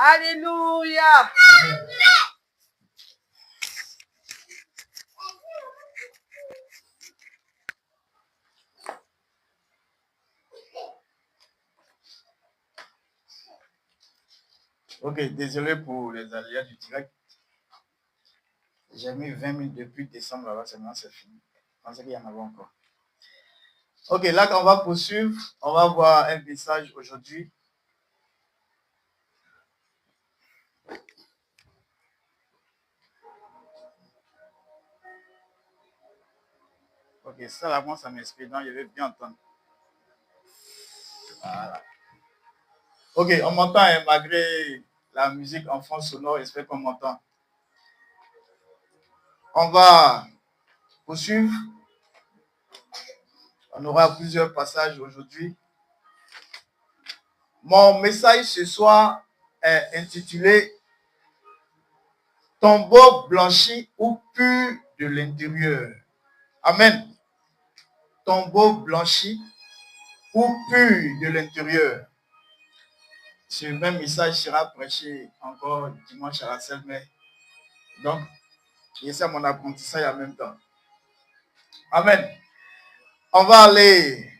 Alléluia. Ok, désolé pour les aléas du direct. J'ai mis 20 000 depuis décembre, là-bas, seulement c'est fini. Je pensais qu'il y en avait encore. Ok, là, quand on va poursuivre, on va voir un message aujourd'hui. Ok, ça, là, moi, ça m'inspire, donc je vais bien entendre. Voilà. Ok, on m'entend, hein, malgré la musique en fond sonore, j'espère qu'on m'entend. On va poursuivre. On aura plusieurs passages aujourd'hui. Mon message ce soir est intitulé « Tombeau blanchi ou pur de l'intérieur ». Amen. Tombeau blanchi ou pur de l'intérieur. Ce même message sera prêché encore dimanche à la Sainte-Mère. Donc, c'est mon apprentissage en même temps. Amen. On va aller.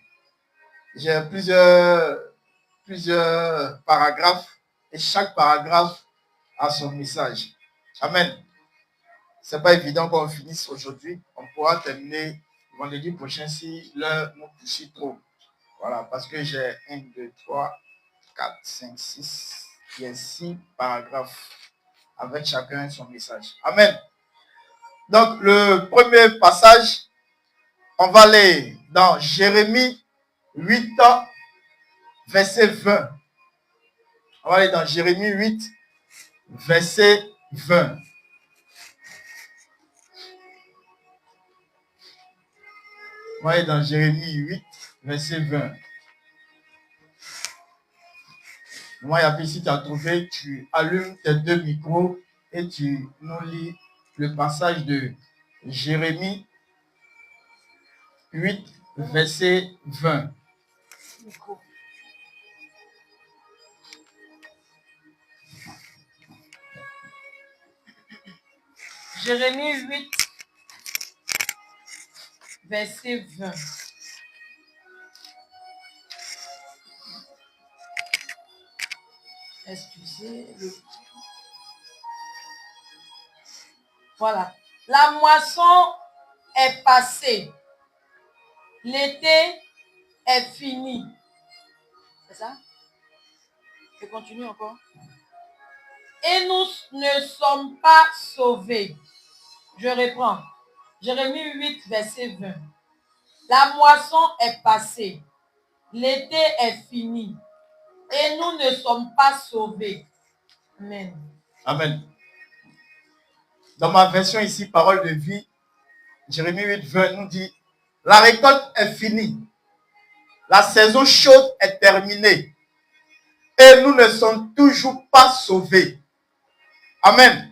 J'ai plusieurs paragraphes et chaque paragraphe a son message. Amen. C'est pas évident qu'on finisse aujourd'hui. On pourra terminer vendredi prochain si l'heure nous pousse trop. Voilà, parce que j'ai 1, 2, 3, 4, 5, 6. Il y a 6 paragraphes avec chacun son message. Amen. Donc, le premier passage, on va aller dans Jérémie 8, verset 20. On va aller dans Jérémie 8, verset 20. On va aller dans Jérémie 8, verset 20. Moi, si tu as trouvé, tu allumes tes deux micros et tu nous lis le passage de Jérémie 8, verset 20. Jérémie 8, verset 20. Excusez. Voilà. La moisson est passée. L'été est fini. C'est ça? Je continue encore. Et nous ne sommes pas sauvés. Je reprends. Jérémie 8, verset 20. La moisson est passée. L'été est fini. Et nous ne sommes pas sauvés. Amen. Amen. Dans ma version ici, parole de vie, Jérémie 8, 20 nous dit, la récolte est finie. La saison chaude est terminée. Et nous ne sommes toujours pas sauvés. Amen.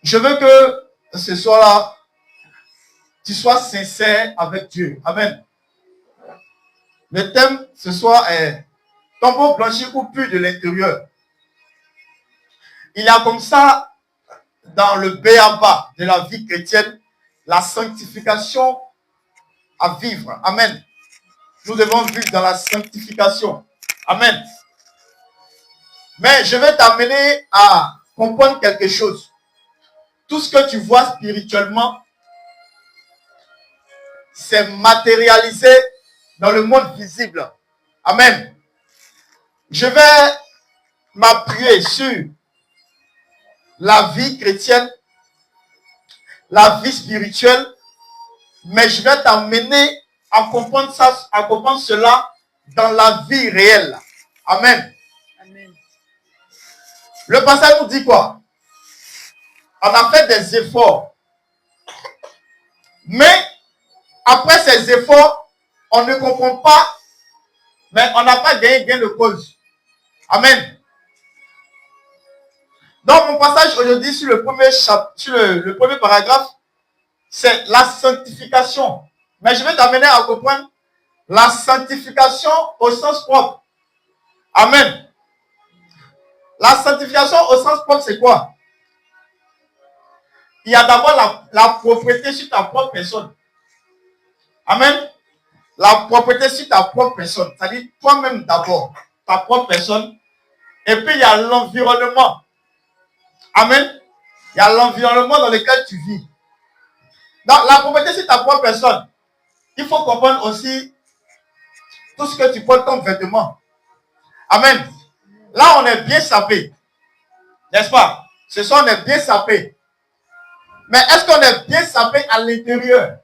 Je veux que ce soir-là, tu sois sincère avec Dieu. Amen. Le thème ce soir est tombeau blanchi ou pur de l'intérieur. Il y a comme ça, dans le b.a.-ba de la vie chrétienne, la sanctification à vivre. Amen. Nous devons vivre dans la sanctification. Amen. Mais je vais t'amener à comprendre quelque chose. Tout ce que tu vois spirituellement, c'est matérialisé dans le monde visible. Amen. Je vais m'appuyer sur la vie chrétienne, la vie spirituelle, mais je vais t'amener à comprendre ça, à comprendre cela dans la vie réelle. Amen. Amen. Le passage nous dit quoi? On a fait des efforts. Mais après ces efforts, on ne comprend pas, mais on n'a pas gagné gain de cause. Amen. Donc mon passage aujourd'hui sur le premier chapitre, sur le premier paragraphe, c'est la sanctification. Mais je vais t'amener à comprendre la sanctification au sens propre. Amen. La sanctification au sens propre, c'est quoi? Il y a d'abord la propriété sur ta propre personne. Amen. La propriété sur ta propre personne. C'est-à-dire toi-même d'abord, ta propre personne. Et puis il y a l'environnement. Amen. Il y a l'environnement dans lequel tu vis. Dans la propriété sur ta propre personne, il faut comprendre aussi tout ce que tu portes comme vêtement. Amen. Là, on est bien sapé. N'est-ce pas? Ce soir, on est bien sapé. Mais est-ce qu'on est bien sapé à l'intérieur?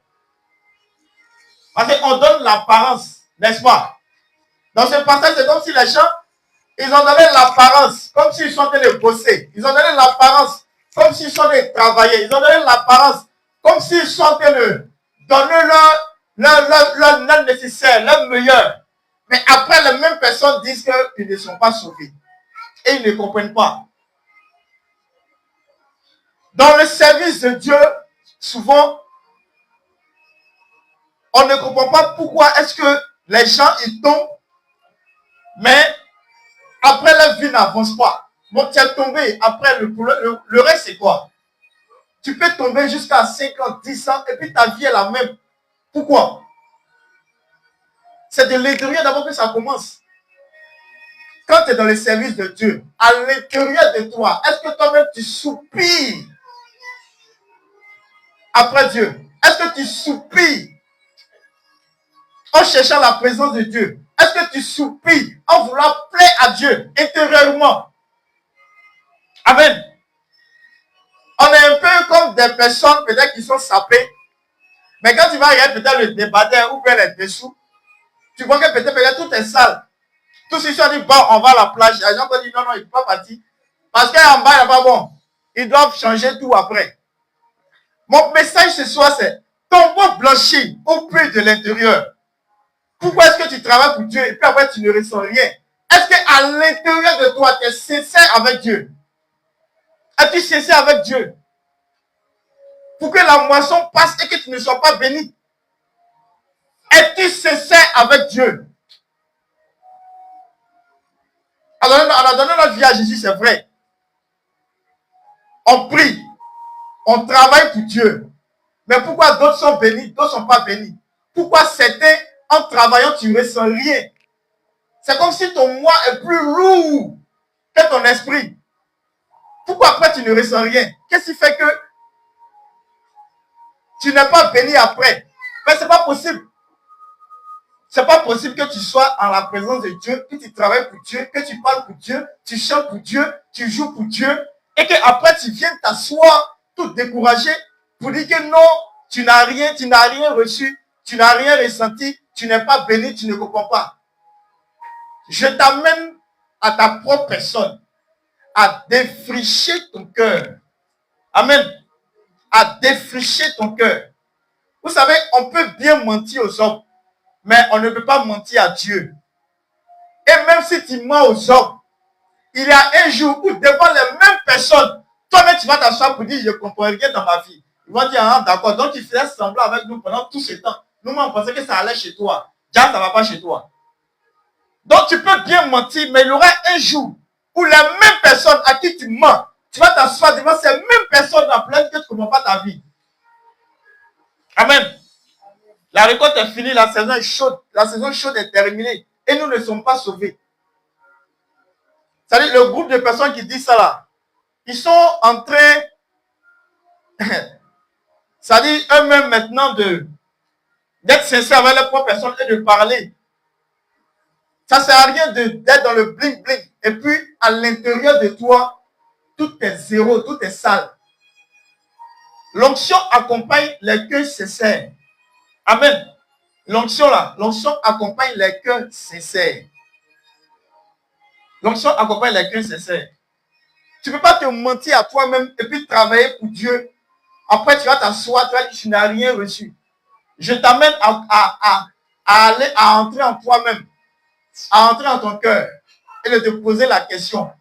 Parce qu'on donne l'apparence, n'est-ce pas? Dans ce passage, c'est comme si les gens, ils ont donné l'apparence, comme s'ils sont en train de bosser. Ils ont donné l'apparence, comme s'ils sont en train de travailler. Ils ont donné l'apparence, comme s'ils sont en train de donner leur nécessaire, leur meilleur. Mais après, les mêmes personnes disent qu'ils ne sont pas sauvés. Et ils ne comprennent pas. Dans le service de Dieu, souvent, on ne comprend pas pourquoi est-ce que les gens, ils tombent, mais après, leur vie n'avance pas. Bon, tu es tombé, après, le reste, c'est quoi? Tu peux tomber jusqu'à 5 ans, 10 ans, et puis ta vie est la même. Pourquoi? C'est de l'intérieur d'abord que ça commence. Quand tu es dans le service de Dieu, à l'intérieur de toi, est-ce que toi-même tu soupires après Dieu? Est-ce que tu soupires en cherchant la présence de Dieu? Est-ce que tu soupires en voulant plaire à Dieu intérieurement? Amen. On est un peu comme des personnes peut-être qui sont sapées, mais quand tu vas regarder peut-être le débatteur ou bien les dessous, tu vois que peut-être tout est sale. Tous ceux qui ont dit, bon, on va à la plage, les gens ont dit, non, il ne faut pas partir. Parce qu'en bas, il n'y a pas bon. Ils doivent changer tout après. Mon message ce soir, c'est ton beau blanchi au plus de l'intérieur. Pourquoi est-ce que tu travailles pour Dieu et puis après tu ne ressens rien? Est-ce qu'à l'intérieur de toi, tu es sincère avec Dieu? Es-tu sincère avec Dieu? Pour que la moisson passe et que tu ne sois pas béni. Es-tu sincère avec Dieu? Alors, on a donné notre vie à Jésus, c'est vrai. On prie, on travaille pour Dieu. Mais pourquoi d'autres sont bénis, d'autres ne sont pas bénis? Pourquoi certains, en travaillant, tu ne ressens rien? C'est comme si ton moi est plus lourd que ton esprit. Pourquoi après tu ne ressens rien? Qu'est-ce qui fait que tu n'es pas béni après? Mais ce n'est pas possible. Ce n'est pas possible que tu sois en la présence de Dieu, que tu travailles pour Dieu, que tu parles pour Dieu, tu chantes pour Dieu, tu joues pour Dieu, et qu'après tu viennes t'asseoir tout découragé pour dire que non, tu n'as rien reçu, tu n'as rien ressenti, tu n'es pas béni, tu ne comprends pas. Je t'amène à ta propre personne à défricher ton cœur. Amen. À défricher ton cœur. Vous savez, on peut bien mentir aux hommes, mais on ne peut pas mentir à Dieu. Et même si tu mens aux hommes, il y a un jour où devant les mêmes personnes, toi-même tu vas t'asseoir pour dire je ne comprends rien dans ma vie. Ils vont dire ah d'accord, donc tu faisais semblant avec nous pendant tout ce temps. Nous on pensait que ça allait chez toi. Déjà ça ne va pas chez toi. Donc tu peux bien mentir, mais il y aura un jour où les mêmes personnes à qui tu mens, tu vas t'asseoir devant ces mêmes personnes en pleine que tu ne comprends pas ta vie. Amen. La récolte est finie, la saison est chaude. La saison chaude est terminée. Et nous ne sommes pas sauvés. C'est-à-dire, le groupe de personnes qui disent ça là, ils sont en train, c'est-à-dire eux-mêmes maintenant d'être sincères avec leurs propres personnes et de parler. Ça ne sert à rien d'être dans le bling-bling. Et puis, à l'intérieur de toi, tout est zéro, tout est sale. L'onction accompagne les cœurs sincères. Amen. L'onction là, l'onction accompagne les cœurs sincères. L'onction accompagne les cœurs sincères. Tu ne peux pas te mentir à toi-même et puis travailler pour Dieu. Après, tu vas t'asseoir, tu vas dire que tu n'as rien reçu. Je t'amène à entrer en toi-même, à entrer en ton cœur et de te poser la question.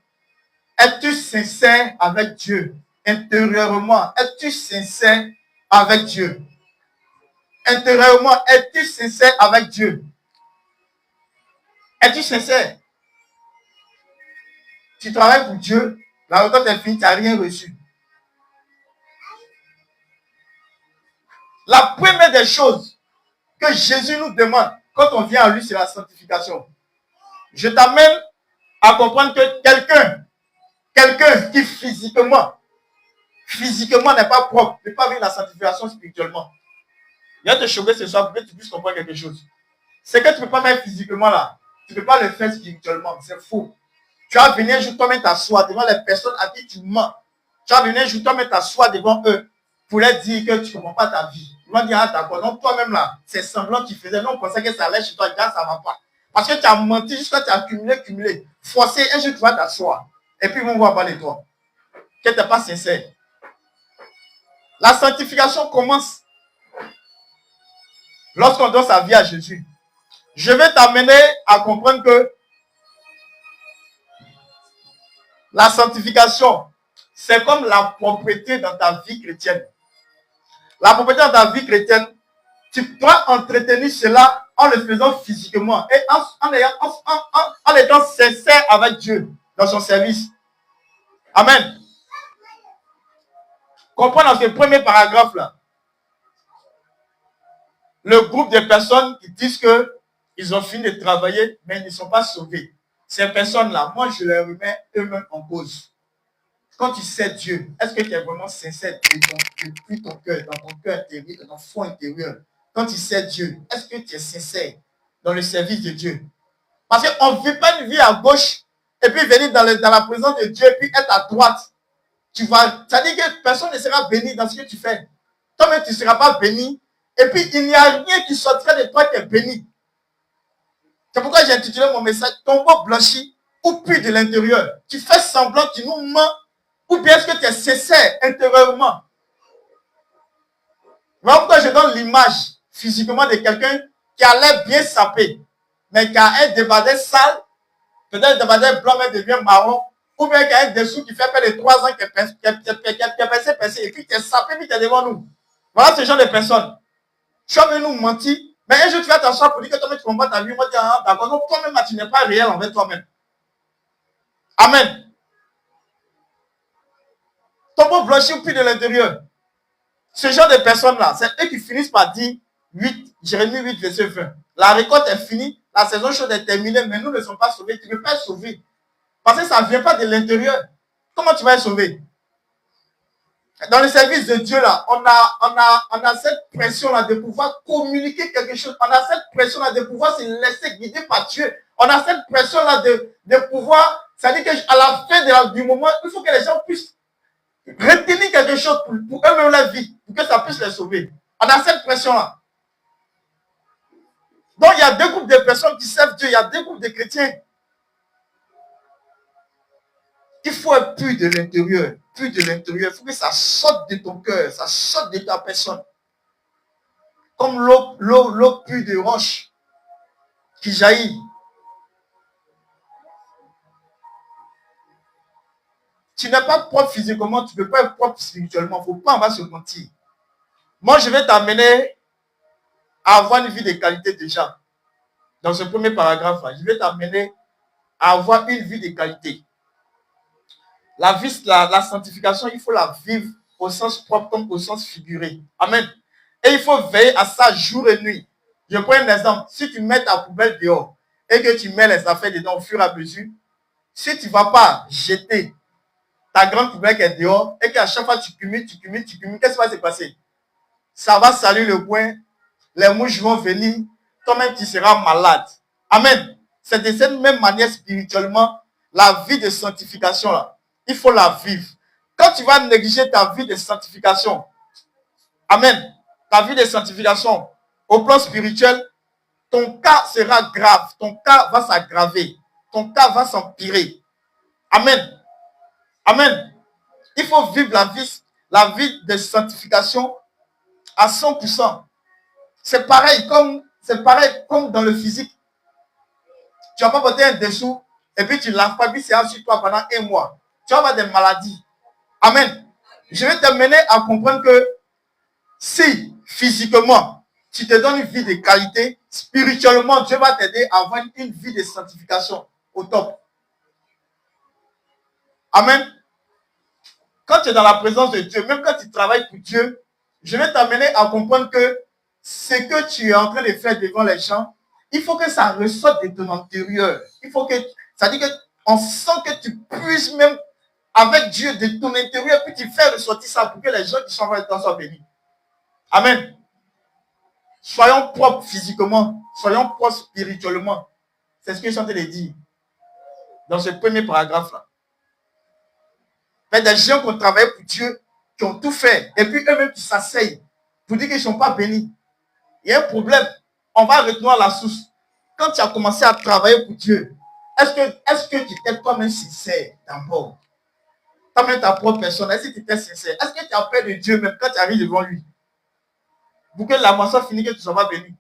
Es-tu sincère avec Dieu intérieurement? Es-tu sincère avec Dieu? Intérieurement, es-tu sincère avec Dieu? Es-tu sincère? Tu travailles pour Dieu, la récolte est finie, tu n'as rien reçu. La première des choses que Jésus nous demande quand on vient à lui, c'est la sanctification. Je t'amène à comprendre que quelqu'un qui physiquement n'est pas propre, ne peut pas vivre la sanctification spirituellement. Il va te choquer ce soir pour que tu puisses comprendre quelque chose. C'est que tu ne peux pas faire physiquement là. Tu ne peux pas le faire spirituellement. C'est faux. Tu vas venir un jour toi-même t'asseoir devant les personnes à qui tu mens. Tu vas venir un jour toi-même t'asseoir devant eux pour leur dire que tu ne comprends pas ta vie. Ils vont dire, ah d'accord, donc toi-même là, c'est semblant que tu faisais. Non, on pensait que ça allait chez toi, ça ne va pas. Parce que tu as menti jusqu'à tu as cumulé. Forcé, un jour tu vas t'asseoir. Et puis ils vont voir parler de toi. Que tu n'es pas sincère. La sanctification commence lorsqu'on donne sa vie à Jésus. Je vais t'amener à comprendre que la sanctification, c'est comme la propriété dans ta vie chrétienne. La propriété dans ta vie chrétienne, tu dois entretenir cela en le faisant physiquement et en étant sincère avec Dieu dans son service. Amen. Comprends dans ce premier paragraphe-là. Le groupe de personnes qui disent qu'ils ont fini de travailler, mais ils ne sont pas sauvés. Ces personnes-là, moi, je les remets eux-mêmes en cause. Quand tu sais Dieu, est-ce que tu es vraiment sincère depuis ton cœur, dans ton cœur intérieur, dans ton fond intérieur? Quand tu sais Dieu, est-ce que tu es sincère dans le service de Dieu? Parce qu'on ne vit pas une vie à gauche et puis venir dans la présence de Dieu et puis être à droite. Ça dit que personne ne sera béni dans ce que tu fais. Toi-même, tu ne seras pas béni. Et puis, il n'y a rien qui sortira de toi qui est béni. C'est pourquoi j'ai intitulé mon message « Tombeau blanchi ou pur de l'intérieur ». Tu fais semblant, tu nous mens, ou bien est-ce que tu es sincère intérieurement? Voilà pourquoi je donne l'image physiquement de quelqu'un qui a l'air bien sapé, mais qui a un débardeur sale, peut-être un débardeur blanc, mais devient marron, ou bien qui a un dessous qui fait près de 3 ans qui est percé, et puis qui est sapé, puis qui est devant nous. Voilà ce genre de personnes. Tu vas venir nous mentir, mais un jour tu vas t'asseoir pour dire que toi-même tu comprends ta vie. Moi, tu dis, ah, d'accord, non, toi-même, tu n'es pas réel envers toi-même. Amen. Ton beau blanchir plus de l'intérieur. Ce genre de personnes-là, c'est eux qui finissent par dire 8, Jérémie 8, verset 20. La récolte est finie, la saison chaude est terminée, mais nous ne sommes pas sauvés. Tu ne peux pas être sauvé. Parce que ça ne vient pas de l'intérieur. Comment tu vas être sauvé? Dans le service de Dieu, là, on a cette pression-là de pouvoir communiquer quelque chose. On a cette pression-là de pouvoir se laisser guider par Dieu. On a cette pression-là de pouvoir, c'est-à-dire qu'à la fin du moment, il faut que les gens puissent retenir quelque chose pour eux-mêmes la vie, pour que ça puisse les sauver. On a cette pression-là. Donc, il y a deux groupes de personnes qui servent Dieu. Il y a deux groupes de chrétiens. Il faut être pur de l'intérieur. Pur de l'intérieur. Il faut que ça sorte de ton cœur. Ça sorte de ta personne. Comme l'eau pure de roche qui jaillit. Tu n'es pas propre physiquement. Tu ne peux pas être propre spirituellement. Il ne faut pas en va se mentir. Moi, je vais t'amener à avoir une vie de qualité déjà. Dans ce premier paragraphe-là, je vais t'amener à avoir une vie de qualité. La sanctification, il faut la vivre au sens propre comme au sens figuré. Amen. Et il faut veiller à ça jour et nuit. Je prends un exemple. Si tu mets ta poubelle dehors et que tu mets les affaires dedans au fur et à mesure, si tu ne vas pas jeter ta grande poubelle qui est dehors et qu'à chaque fois tu cumules, qu'est-ce qui va se passer? Ça va salir le coin, les mouches vont venir, toi-même tu seras malade. Amen. C'est de cette même manière spirituellement, la vie de sanctification là. Il faut la vivre. Quand tu vas négliger ta vie de sanctification, amen, ta vie de sanctification au plan spirituel, ton cas sera grave, ton cas va s'aggraver, ton cas va s'empirer. Amen. Amen. Il faut vivre la vie de sanctification à 100%. C'est pareil comme dans le physique. Tu vas pas porter un dessous et puis tu ne laves pas, puis c'est sur toi pendant 1 mois. Tu vas avoir des maladies. Amen. Je vais t'amener à comprendre que si physiquement tu te donnes une vie de qualité, spirituellement Dieu va t'aider à avoir une vie de sanctification au top. Amen. Quand tu es dans la présence de Dieu, même quand tu travailles pour Dieu, je vais t'amener à comprendre que ce que tu es en train de faire devant les gens, il faut que ça ressorte de ton intérieur. Il faut que, ça dit qu'on sent que tu puisses même avec Dieu de ton intérieur, puis tu fais ressortir ça pour que les gens qui sont avec toi soient bénis. Amen. Soyons propres physiquement, soyons propres spirituellement. C'est ce que je suis en train de dire dans ce premier paragraphe-là. Mais des gens qui ont travaillé pour Dieu, qui ont tout fait, et puis eux-mêmes qui s'asseyent pour dire qu'ils ne sont pas bénis. Il y a un problème. On va retenir la source. Quand tu as commencé à travailler pour Dieu, est-ce que tu étais toi-même sincère d'abord? Toi-même ta propre personne, est-ce que tu étais sincère? Est-ce que tu as peur de Dieu même quand tu arrives devant lui? Pour que la moisson finisse, que tu sois pas béni.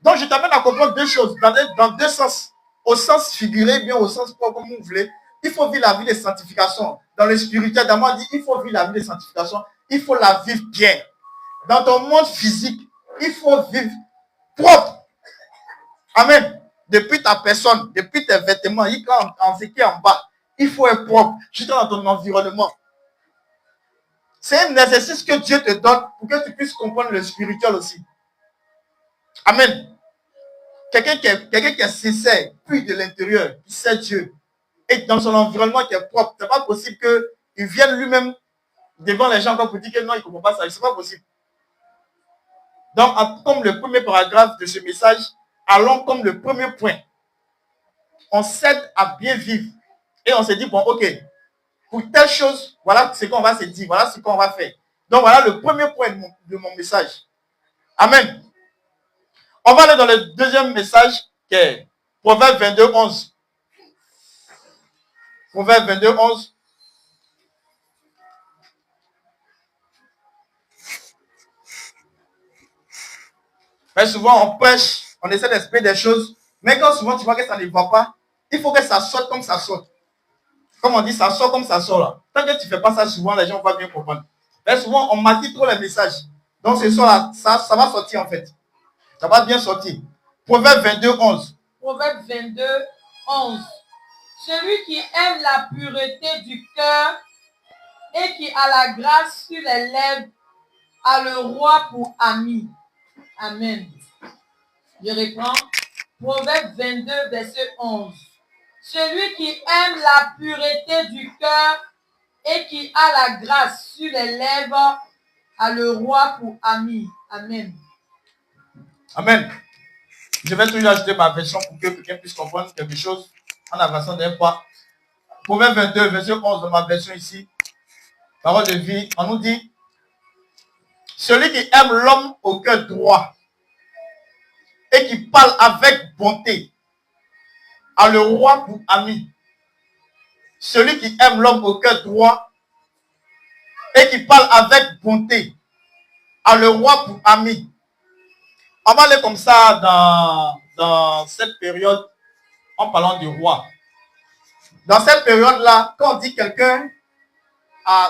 Donc je t'amène à comprendre deux choses, dans deux sens. Au sens figuré, bien au sens propre, comme vous voulez. Il faut vivre la vie de sanctification. Dans le spirituel, d'abord, dit il faut vivre la vie de sanctification. Il faut la vivre bien. Dans ton monde physique, il faut vivre propre. Amen. Depuis ta personne, depuis tes vêtements, en ce qui est en bas, il faut être propre. Juste dans ton environnement. C'est un exercice que Dieu te donne pour que tu puisses comprendre le spirituel aussi. Amen. Quelqu'un qui est sincère, puis de l'intérieur, qui sait Dieu, et dans son environnement qui est propre, c'est pas possible qu'il vienne lui-même devant les gens pour dire que non, il ne comprend pas ça. C'est pas possible. Donc, comme le premier paragraphe de ce message, allons comme le premier point. On s'aide à bien vivre. Et on se dit, bon, ok, pour telle chose, voilà ce qu'on va se dire, voilà ce qu'on va faire. Donc, voilà le premier point de mon message. Amen. On va aller dans le deuxième message qui est Proverbe 22, 11. Proverbe 22, 11. Mais souvent, on prêche, on essaie d'expliquer des choses, mais quand souvent tu vois que ça ne va pas, il faut que ça sorte comme ça sort. Comme on dit, ça sort comme ça sort là. Tant que tu ne fais pas ça souvent, les gens vont bien comprendre. Mais souvent, on maquille trop les messages. Donc, ce soir-là, ça va sortir en fait. Ça va bien sortir. Proverbe 22, 11. Proverbe 22, 11. Celui qui aime la pureté du cœur et qui a la grâce sur les lèvres a le roi pour ami. Amen. Je reprends. Proverbe 22, verset 11. Celui qui aime la pureté du cœur et qui a la grâce sur les lèvres a le roi pour ami. Amen. Amen. Je vais toujours ajouter ma version pour que quelqu'un puisse comprendre quelque chose en avançant d'un pas. Proverbe 22, verset 11 de ma version ici. Parole de vie, on nous dit: celui qui aime l'homme au cœur droit et qui parle avec bonté a le roi pour ami. Celui qui aime l'homme au cœur droit et qui parle avec bonté a le roi pour ami. On va aller comme ça dans cette période en parlant du roi. Dans cette période-là, quand on dit quelqu'un a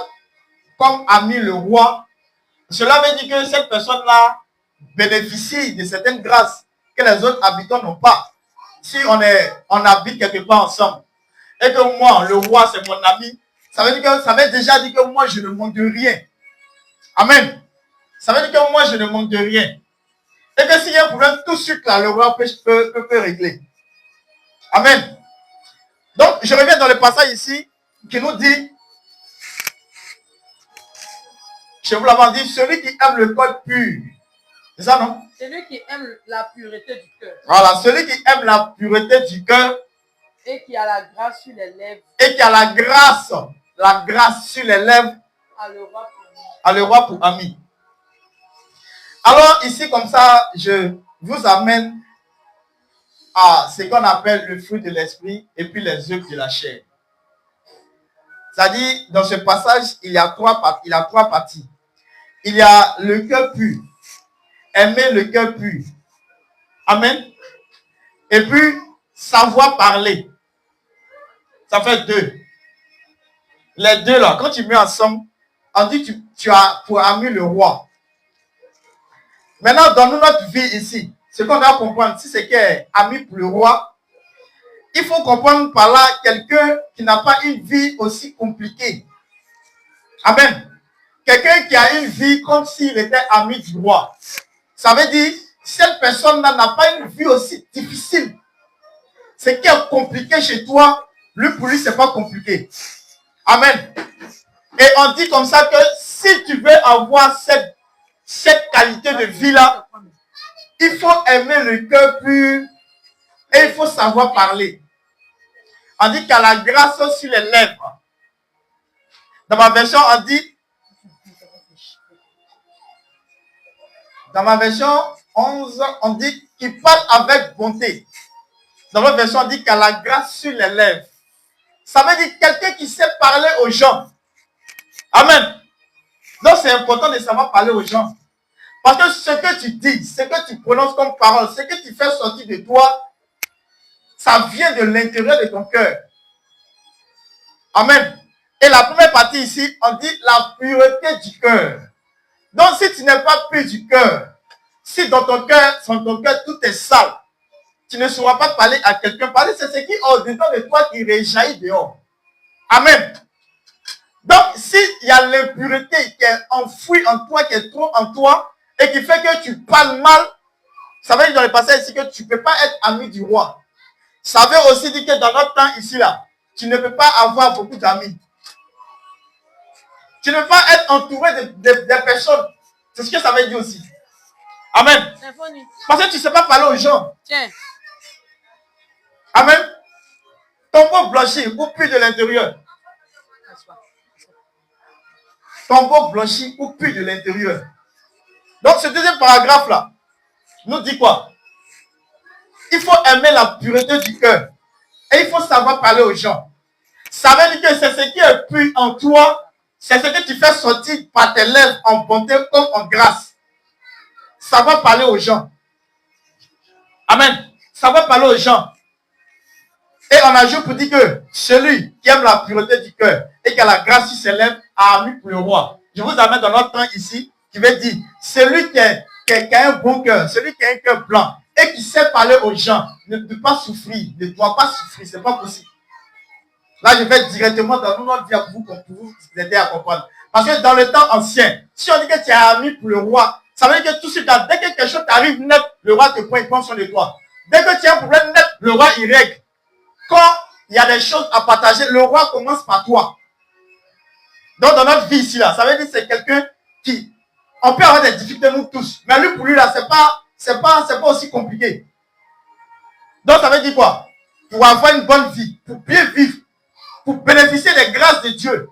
comme ami le roi, cela veut dire que cette personne-là bénéficie de certaines grâces que les autres habitants n'ont pas. Si on habite quelque part ensemble et que moi, le roi, c'est mon ami, ça veut déjà dire que moi, je ne manque de rien. Amen. Ça veut dire que moi, je ne manque de rien. Et que s'il y a un problème, tout de suite, là, le roi peut régler. Amen. Donc, je reviens dans le passage ici qui nous dit, je vous l'avais dit, celui qui aime le code pur. C'est ça, non? Celui qui aime la pureté du cœur. Voilà, celui qui aime la pureté du cœur. Et qui a la grâce sur les lèvres. Et qui a la grâce sur les lèvres. A le roi pour ami. Alors, ici, comme ça, je vous amène à ce qu'on appelle le fruit de l'esprit et puis les œuvres de la chair. C'est-à-dire, dans ce passage, il y a trois parties. Il y a le cœur pur. Aimer le cœur pur. Amen. Et puis, savoir parler. Ça fait deux. Les deux là, quand tu mets ensemble, on dit que tu as pour ami le roi. Maintenant, dans notre vie ici, ce qu'on doit comprendre, si c'est qu'est ami pour le roi, il faut comprendre par là quelqu'un qui n'a pas une vie aussi compliquée. Amen. Quelqu'un qui a une vie comme s'il était ami du roi. Ça veut dire, cette personne-là n'a pas une vie aussi difficile. Ce qui est compliqué chez toi, lui, pour lui, c'est pas compliqué. Amen. Et on dit comme ça que si tu veux avoir cette qualité de vie-là, il faut aimer le cœur pur et il faut savoir parler. On dit qu'il y a la grâce sur les lèvres. Dans ma version, dans ma version 11, on dit qu'il parle avec bonté. Dans ma version, on dit qu'il y a la grâce sur les lèvres. Ça veut dire quelqu'un qui sait parler aux gens. Amen. Donc c'est important de savoir parler aux gens. Parce que ce que tu dis, ce que tu prononces comme parole, ce que tu fais sortir de toi, ça vient de l'intérieur de ton cœur. Amen. Et la première partie ici, on dit la pureté du cœur. Donc si tu n'es pas pur du cœur, si dans ton cœur tout est sale, tu ne sauras pas parler à quelqu'un. Parler, c'est ce qui est au-dedans de toi qui réjaillit dehors. Amen. Donc, s'il y a l'impureté qui est enfouie en toi, qui est trop en toi, et qui fait que tu parles mal, ça veut dire dans le passage ici que tu ne peux pas être ami du roi. Ça veut aussi dire que dans notre temps ici, là, tu ne peux pas avoir beaucoup d'amis. Tu ne peux pas être entouré de personnes. C'est ce que ça veut dire aussi. Amen. Parce que tu ne sais pas parler aux gens. Tiens. Amen. Ton beau blanchi ou pur de l'intérieur. Ton beau blanchi ou pur de l'intérieur. Donc ce deuxième paragraphe là nous dit quoi? Il faut aimer la pureté du cœur. Et il faut savoir parler aux gens. Ça veut dire que c'est ce qui est pur en toi. C'est ce que tu fais sortir par tes lèvres en bonté comme en grâce. Savoir parler aux gens. Amen. Savoir parler aux gens. Et on ajoute pour dire que celui qui aime la pureté du cœur et qui a la grâce qui s'élève a ami pour le roi. Je vous amène dans notre temps ici qui veut dire celui qui a un bon cœur, celui qui a un cœur blanc et qui sait parler aux gens ne peut pas souffrir, ne doit pas souffrir, c'est pas possible. Là, je vais directement dans notre vie pour vous aider à comprendre. Parce que dans le temps ancien, si on dit que tu es ami pour le roi, ça veut dire que tout de suite, dès que quelque chose t'arrive net, le roi te prend soin de toi. Dès que tu as un problème net, le roi il règle. Quand il y a des choses à partager, le roi commence par toi. Donc, dans notre vie ici, là, ça veut dire que c'est quelqu'un qui, on peut avoir des difficultés nous tous, mais lui, pour lui, là, c'est pas aussi compliqué. Donc, ça veut dire quoi? Pour avoir une bonne vie, pour bien vivre, pour bénéficier des grâces de Dieu,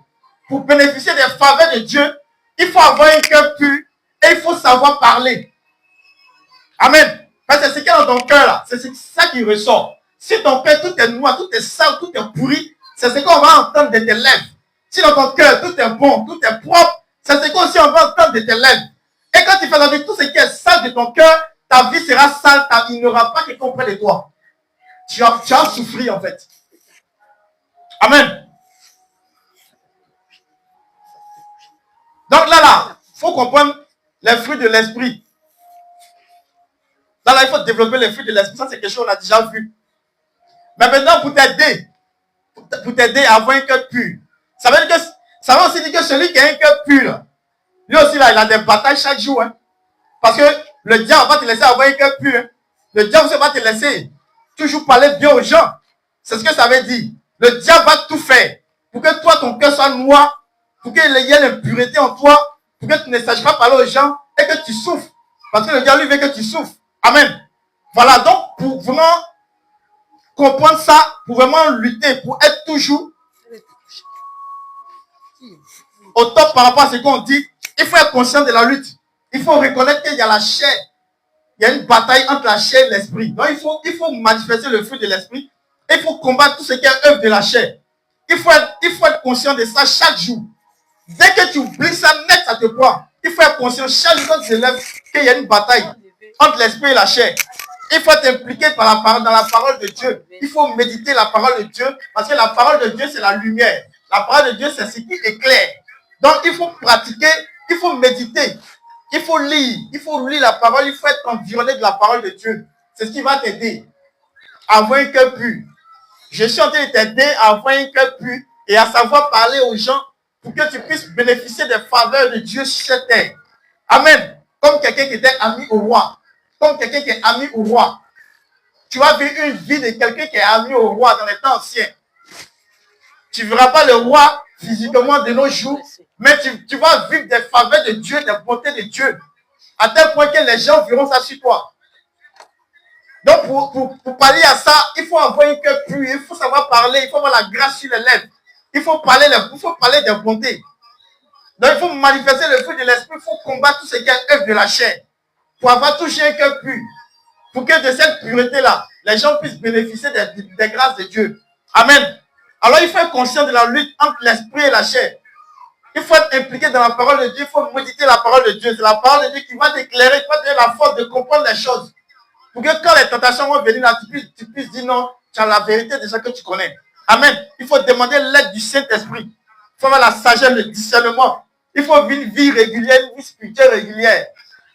pour bénéficier des faveurs de Dieu, il faut avoir un cœur pur et il faut savoir parler. Amen. Parce que c'est ce qu'il y a dans ton cœur, là, c'est ça qui ressort. Si ton cœur, tout est noir, tout est sale, tout est pourri, c'est ce qu'on va entendre de tes lèvres. Si dans ton cœur, tout est bon, tout est propre, c'est ce qu'on va entendre de tes lèvres. Et quand tu fais avec tout ce qui est sale de ton cœur, ta vie sera sale, il n'y aura pas quelqu'un auprès de toi. Tu vas souffrir en fait. Amen. Donc là, il faut comprendre les fruits de l'esprit. Là, il faut développer les fruits de l'esprit. Ça, c'est quelque chose qu'on a déjà vu. Mais maintenant, pour t'aider à avoir un cœur pur, ça veut aussi dire que celui qui a un cœur pur, lui aussi, là, il a des batailles chaque jour. Hein. Parce que le diable va te laisser avoir un cœur pur. Hein. Le diable va te laisser toujours parler bien aux gens. C'est ce que ça veut dire. Le diable va tout faire pour que toi, ton cœur soit noir, pour qu'il y ait l'impureté en toi, pour que tu ne saches pas parler aux gens et que tu souffres. Parce que le diable, lui, veut que tu souffres. Amen. Voilà, donc, pour vraiment comprendre ça, pour vraiment lutter, pour être toujours au top par rapport à ce qu'on dit, il faut être conscient de la lutte. Il faut reconnaître qu'il y a la chair. Il y a une bataille entre la chair et l'esprit. Donc, il faut manifester le fruit de l'esprit. Il faut combattre tout ce qui est œuvre de la chair. Il faut être conscient de ça chaque jour. Dès que tu oublies ça, net, ça te prend. Il faut être conscient chaque jour quand tu te lèves qu'il y a une bataille entre l'esprit et la chair. Il faut être impliqué dans la parole de Dieu. Il faut méditer la parole de Dieu parce que la parole de Dieu, c'est la lumière. La parole de Dieu, c'est ce qui éclaire. Donc, il faut pratiquer, il faut méditer, il faut lire la parole, il faut être environné de la parole de Dieu. C'est ce qui va t'aider à avoir un cœur pur. Je suis en train de t'aider à avoir un cœur pur et à savoir parler aux gens pour que tu puisses bénéficier des faveurs de Dieu sur cette terre. Amen. Comme quelqu'un qui était ami au roi. Comme quelqu'un qui est ami au roi. Tu vas vivre une vie de quelqu'un qui est ami au roi dans les temps anciens. Tu ne verras pas le roi physiquement de nos jours, mais tu vas vivre des faveurs de Dieu, des bontés de Dieu, à tel point que les gens verront ça sur toi. Donc, pour pallier à ça, il faut avoir un cœur pur, il faut savoir parler, il faut avoir la grâce sur les lèvres, il faut parler des bontés. Donc, il faut manifester le fruit de l'esprit, il faut combattre tout ce qui est œuvre de la chair, pour avoir toujours un cœur pur, pour que de cette pureté-là, les gens puissent bénéficier des grâces de Dieu. Amen. Alors, il faut être conscient de la lutte entre l'esprit et la chair. Il faut être impliqué dans la parole de Dieu, il faut méditer la parole de Dieu. C'est la parole de Dieu qui va t'éclairer, qui va te donner la force de comprendre les choses. Pour que quand les tentations vont venir là, tu puisses dire non, tu as la vérité déjà que tu connais. Amen. Il faut demander l'aide du Saint-Esprit. Il faut avoir la sagesse, le discernement. Il faut vivre une vie régulière, une vie spirituelle régulière.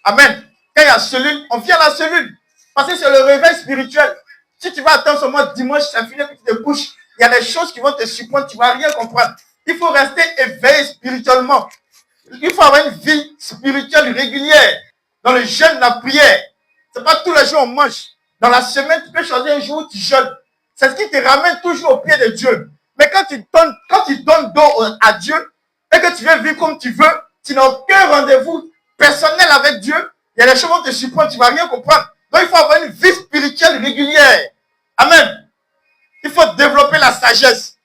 Amen. Quand il y a cellule, on vient à la cellule. Parce que c'est le réveil spirituel. Si tu vas attendre seulement dimanche, ça finit que tu te couches. Il y a des choses qui vont te surprendre, tu ne vas rien comprendre. Il faut rester éveillé spirituellement. Il faut avoir une vie spirituelle régulière. Dans le jeûne, la prière. Ce n'est pas tous les jours on mange. Dans la semaine, tu peux choisir un jour où tu jeûnes. C'est ce qui te ramène toujours au pied de Dieu. Mais quand tu donnes dos à Dieu et que tu veux vivre comme tu veux, tu n'as aucun rendez-vous personnel avec Dieu, il y a des choses qui vont te surprendre, tu ne vas rien comprendre. Donc il faut avoir une vie spirituelle régulière. Amen. Il faut développer la sagesse.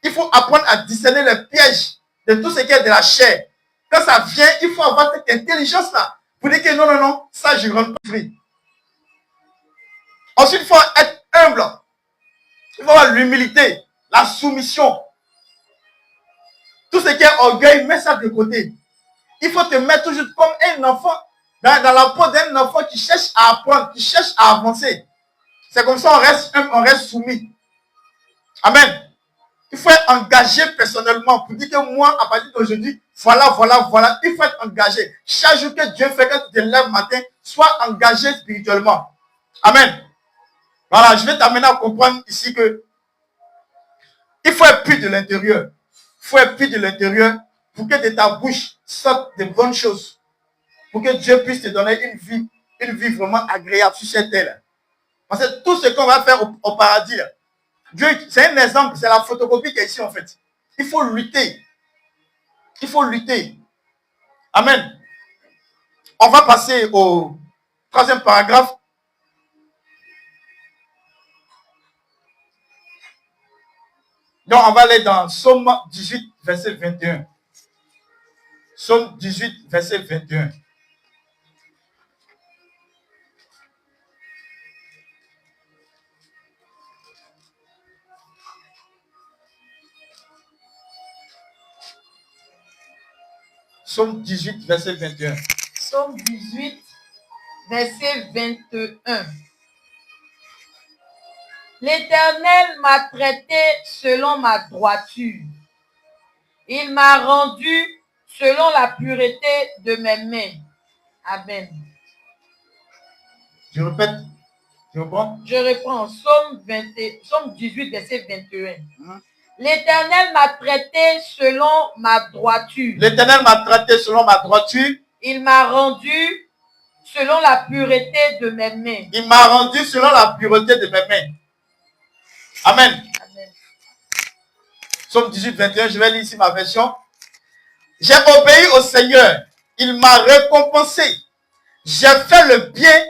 Il faut apprendre à discerner les pièges de tout ce qui est de la chair. Quand ça vient, il faut avoir cette intelligence-là pour dire que non, ça je ne rentre pas free. Ensuite, il faut être humble. Il faut avoir l'humilité, la soumission. Tout ce qui est orgueil, mets ça de côté. Il faut te mettre toujours comme un enfant, dans la peau d'un enfant qui cherche à apprendre, qui cherche à avancer. C'est comme ça on reste soumis. Amen. Il faut être engagé personnellement pour dire que moi, à partir d'aujourd'hui, voilà. Il faut être engagé. Chaque jour que Dieu fait, quand tu te lèves le matin, sois engagé spirituellement. Amen. Voilà, je vais t'amener à comprendre ici que il faut être pur de l'intérieur. Il faut être pur de l'intérieur pour que de ta bouche sortent de bonnes choses. Pour que Dieu puisse te donner une vie vraiment agréable sur cette terre. Parce que tout ce qu'on va faire au paradis, là, Dieu, c'est un exemple, c'est la photocopie qui est ici en fait. Il faut lutter. Il faut lutter. Amen. On va passer au troisième paragraphe. Donc, on va aller dans Psaume 18, verset 21. Psaume 18, verset 21. Psaume 18, verset 21. Psaume 18, verset 21. L'Éternel m'a traité selon ma droiture. Il m'a rendu selon la pureté de mes mains. Amen. Je répète. Je reprends. Je reprends. Psaume 18, verset 21. L'Éternel m'a traité selon ma droiture. L'Éternel m'a traité selon ma droiture. Il m'a rendu selon la pureté de mes mains. Il m'a rendu selon la pureté de mes mains. Amen. Amen. Psaume 18, 21, je vais lire ici ma version. J'ai obéi au Seigneur. Il m'a récompensé. J'ai fait le bien.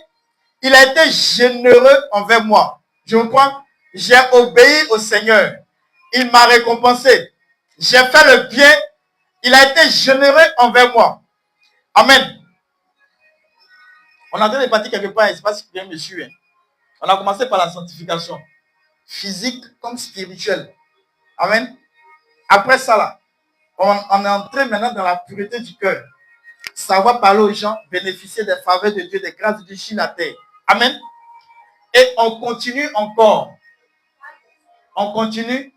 Il a été généreux envers moi. Je reprends. J'ai obéi au Seigneur. Il m'a récompensé. J'ai fait le bien. Il a été généreux envers moi. Amen. On est en train de partir quelque part. Il se passe bien, monsieur. On a commencé par la sanctification. Physique comme spirituelle. Amen. Après ça, là, on est entré maintenant dans la pureté du cœur. Savoir parler aux gens, bénéficier des faveurs de Dieu, des grâces de Dieu sur la terre. Amen. Et on continue encore. On continue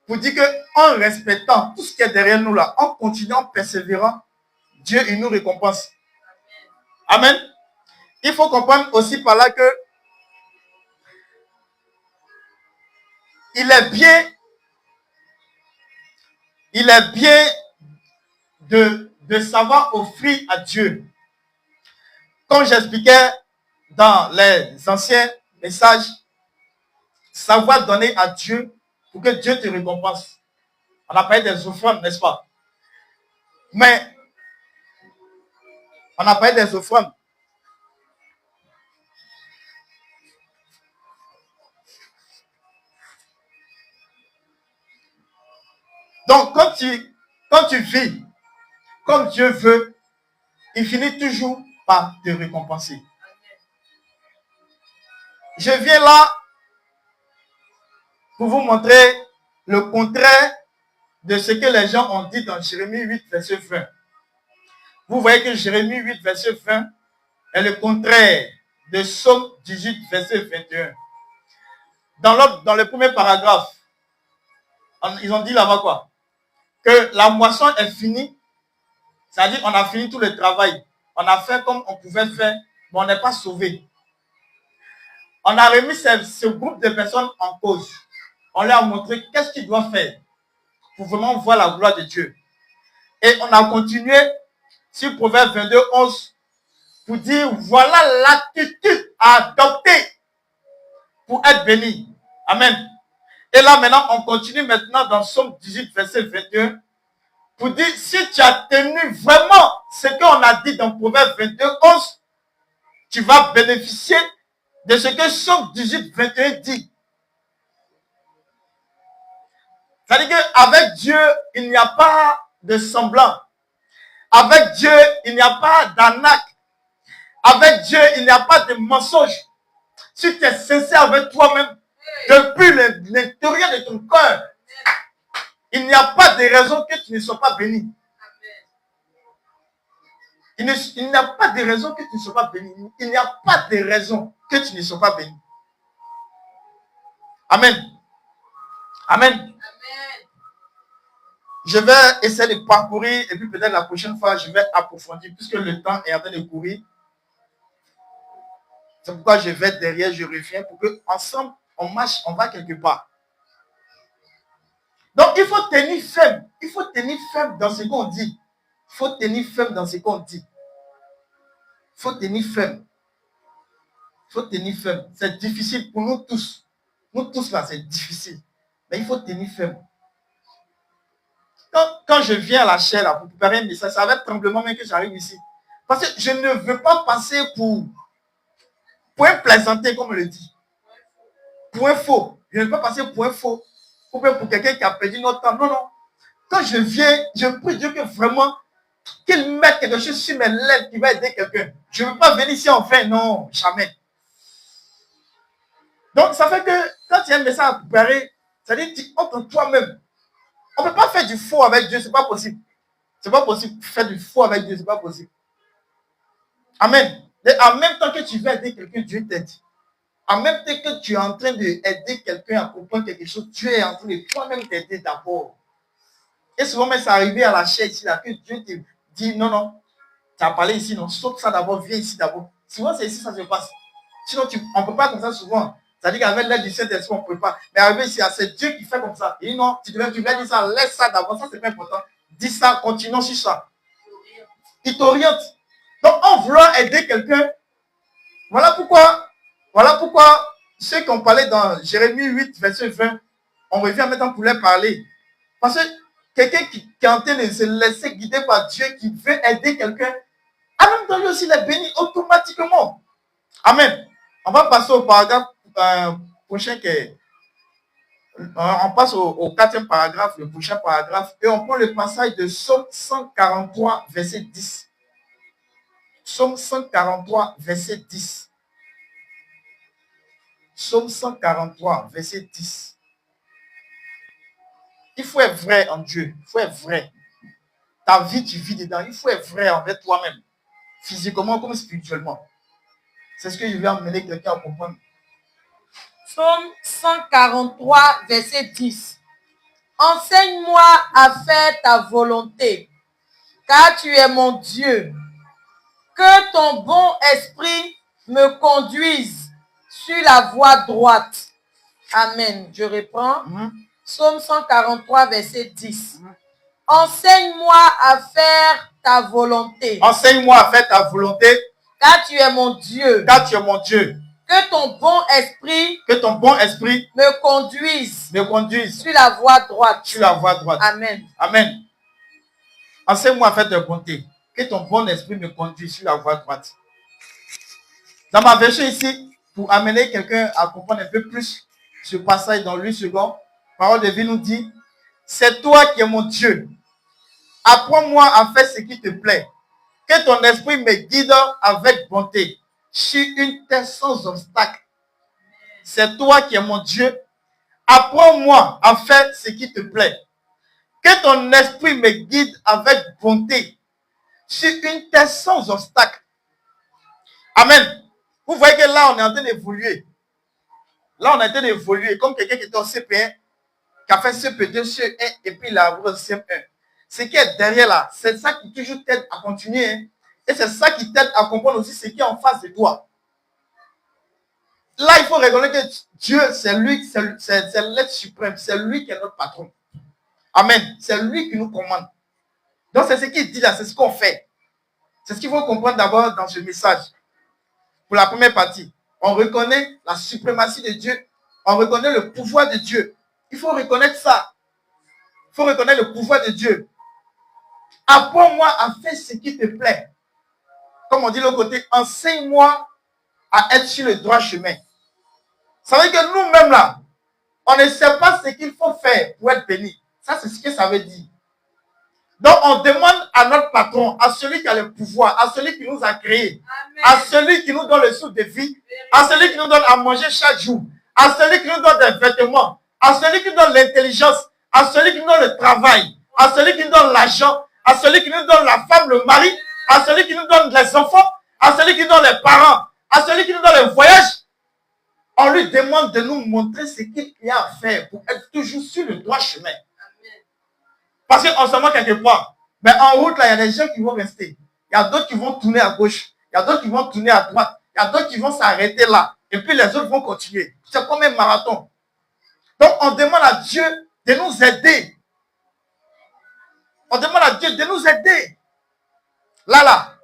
pour dire qu'en respectant tout ce qui est derrière nous là, en continuant, en persévérant, Dieu, il nous récompense. Amen. Il faut comprendre aussi par là que il est bien de savoir offrir à Dieu. Comme j'expliquais dans les anciens messages, savoir donner à Dieu pour que Dieu te récompense. On a parlé des offrandes, n'est-ce pas? Mais on a parlé des offrandes. Donc, quand tu vis comme Dieu veut, il finit toujours par te récompenser. Je viens là pour vous montrer le contraire de ce que les gens ont dit dans Jérémie 8, verset 20. Vous voyez que Jérémie 8, verset 20 est le contraire de Psaume 18, verset 21. Dans le premier paragraphe, ils ont dit là-bas quoi? Que la moisson est finie, c'est-à-dire on a fini tout le travail. On a fait comme on pouvait faire, mais on n'est pas sauvé. On a remis ce groupe de personnes en cause. On leur a montré qu'est-ce qu'ils doivent faire pour vraiment voir la gloire de Dieu. Et on a continué sur Proverbe 22, 11 pour dire voilà l'attitude à adopter pour être béni. Amen. Et là maintenant, on continue maintenant dans Psaume 18, verset 21 pour dire si tu as tenu vraiment ce qu'on a dit dans Proverbe 22, 11, tu vas bénéficier de ce que Psaume 18, 21 dit. C'est-à-dire qu'avec Dieu, il n'y a pas de semblant. Avec Dieu, il n'y a pas d'arnaque. Avec Dieu, il n'y a pas de mensonge. Si tu es sincère avec toi-même, depuis l'intérieur de ton cœur, il n'y a pas de raison que tu ne sois pas béni. Il n'y a pas de raison que tu ne sois pas béni. Il n'y a pas de raison que tu ne sois pas béni. Amen. Amen. Je vais essayer de parcourir et puis peut-être la prochaine fois, je vais approfondir puisque le temps est en train de courir. C'est pourquoi je vais derrière, je reviens pour que ensemble on marche, on va quelque part. Donc il faut tenir ferme. Il faut tenir ferme dans ce qu'on dit. Il faut tenir ferme dans ce qu'on dit. Il faut tenir ferme. Il faut tenir ferme. C'est difficile pour nous tous. Nous tous là, c'est difficile. Mais il faut tenir ferme. Quand je viens à la chaire là, pour préparer un message, ça va être tremblement même que j'arrive ici. Parce que je ne veux pas passer pour un plaisanter, comme on le dit. Pour un faux. Je ne veux pas passer pour un faux. Ou bien pour quelqu'un qui a perdu notre temps. Non, non. Quand je viens, je prie Dieu que vraiment, qu'il mette quelque chose sur mes lèvres qui va aider quelqu'un. Je ne veux pas venir ici en vain. Non, jamais. Donc, ça fait que quand il y a un message à préparer, ça dit, tu entre toi-même. On ne peut pas faire du faux avec Dieu, c'est pas possible. C'est pas possible. Faire du faux avec Dieu, c'est pas possible. Amen. Et en même temps que tu veux aider quelqu'un, Dieu t'aide. En même temps que tu es en train d'aider quelqu'un à comprendre quelque chose, Dieu est en train de toi-même t'aider d'abord. Et souvent, même c'est arrivé à la chair ici, là, que Dieu te dit, non, non, tu as parlé ici, non, saute ça d'abord, viens ici d'abord. Souvent, c'est ici ça se passe. Sinon, on ne peut pas comme ça souvent. C'est-à-dire qu'avec l'aide du Saint-Esprit, on ne peut pas. Mais arrivé ici, c'est Dieu qui fait comme ça. Il dit non, tu dois dire ça, laisse ça d'abord, ça c'est pas important. Dis ça, continuons sur ça. Il t'oriente. Donc, en voulant aider quelqu'un, voilà pourquoi ceux qui ont parlé dans Jérémie 8, verset 20, on revient maintenant pour leur parler. Parce que quelqu'un qui est en train de se laisser guider par Dieu, qui veut aider quelqu'un, en même temps, lui aussi, il est béni automatiquement. Amen. On va passer au paragraphe prochain. On passe au 4e paragraphe, le prochain paragraphe, et on prend le passage de Psaume 143, verset 10. Psaume 143, verset 10. Psaume 143, verset 10. Il faut être vrai en Dieu. Il faut être vrai. Ta vie, tu vis dedans. Il faut être vrai envers toi-même. Physiquement comme spirituellement. C'est ce que je vais emmener quelqu'un à comprendre. Psaume 143, verset 10. Enseigne-moi à faire ta volonté, car tu es mon Dieu. Que ton bon esprit me conduise sur la voie droite. Amen. Je reprends. Psaume 143, verset 10. Enseigne-moi à faire ta volonté. Enseigne-moi à faire ta volonté. Car tu es mon Dieu. Car tu es mon Dieu. Que ton bon esprit me conduise sur la voie droite. Sur la voie droite. Amen. Amen. Enseigne-moi à faire ta volonté. Que ton bon esprit me conduise sur la voie droite. Dans ma version ici, pour amener quelqu'un à comprendre un peu plus ce passage dans 8 secondes, parole de vie nous dit, c'est toi qui es mon Dieu. Apprends-moi à faire ce qui te plaît. Que ton esprit me guide avec bonté. Sur une terre sans obstacle. C'est toi qui es mon Dieu. Apprends-moi à faire ce qui te plaît. Que ton esprit me guide avec bonté. Sur une terre sans obstacle. Amen. Vous voyez que là, on est en train d'évoluer. Là, on est en train d'évoluer. Comme quelqu'un qui était au CP1, qui a fait CP2, CE1, et puis il a ouvert CM1. Ce qui est derrière là, c'est ça qui toujours t'aide à continuer. Hein. Et c'est ça qui t'aide à comprendre aussi ce qui est en face de toi. Là, il faut reconnaître que Dieu, c'est lui, c'est l'être suprême. C'est lui qui est notre patron. Amen. C'est lui qui nous commande. Donc, c'est ce qu'il dit là, c'est ce qu'on fait. C'est ce qu'il faut comprendre d'abord dans ce message. Pour la première partie, on reconnaît la suprématie de Dieu. On reconnaît le pouvoir de Dieu. Il faut reconnaître ça. Il faut reconnaître le pouvoir de Dieu. Apprends-moi à faire ce qui te plaît. Comme on dit de l'autre côté, enseigne-moi à être sur le droit chemin. Ça veut dire que nous-mêmes là, on ne sait pas ce qu'il faut faire pour être béni. Ça, c'est ce que ça veut dire. Donc, on demande à notre patron, à celui qui a le pouvoir, à celui qui nous a créés, à celui qui nous donne le souffle de vie, à celui qui nous donne à manger chaque jour, à celui qui nous donne des vêtements, à celui qui nous donne l'intelligence, à celui qui nous donne le travail, à celui qui nous donne l'argent, à celui qui nous donne la femme, le mari, à celui qui nous donne les enfants, à celui qui nous donne les parents, à celui qui nous donne le voyage. On lui demande de nous montrer ce qu'il y a à faire pour être toujours sur le droit chemin. Parce qu'en ce moment, quelque part, mais en route, là, il y a des gens qui vont rester. Il y a d'autres qui vont tourner à gauche. Il y a d'autres qui vont tourner à droite. Il y a d'autres qui vont s'arrêter là. Et puis les autres vont continuer. C'est comme un marathon. Donc, on demande à Dieu de nous aider. On demande à Dieu de nous aider. Là.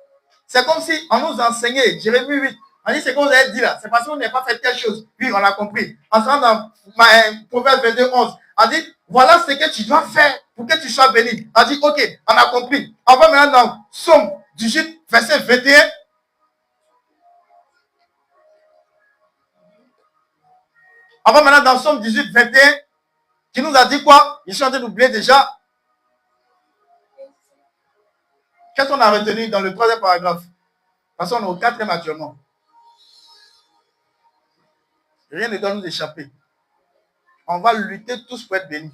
C'est comme si on nous enseignait, Jérémie 8. On dit ce que vous avez dit là. C'est parce qu'on n'a pas fait quelque chose. Oui, on a compris. On se rend dans Proverbe 22, 11. On dit, voilà ce que tu dois faire pour que tu sois béni. On dit, ok, on a compris. On va maintenant dans Psaume 18, verset 21. On va maintenant dans Psaume 18, 21. Qui nous a dit quoi? Je suis en train d'oublier déjà. Qu'est-ce qu'on a retenu dans le troisième paragraphe? Parce qu'on est au quatrième actuellement. Rien ne doit nous échapper. On va lutter tous pour être bénis.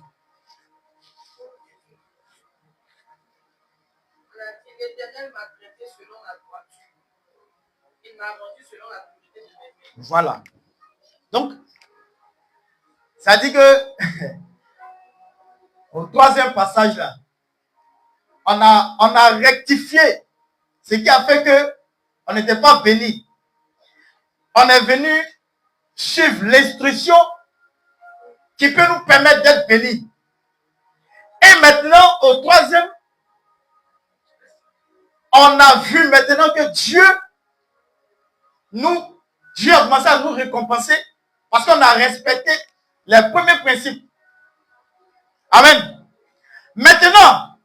L'Éternel m'a traité selon la droiture. Il m'a rendu selon la pureté de mes mains. Voilà. Donc, ça dit que au troisième passage là, on a rectifié ce qui a fait que on n'était pas béni. On est venu suivre l'instruction qui peut nous permettre d'être bénis. Et maintenant, au troisième, on a vu maintenant que Dieu a commencé à nous récompenser parce qu'on a respecté les premiers principes. Amen. Maintenant,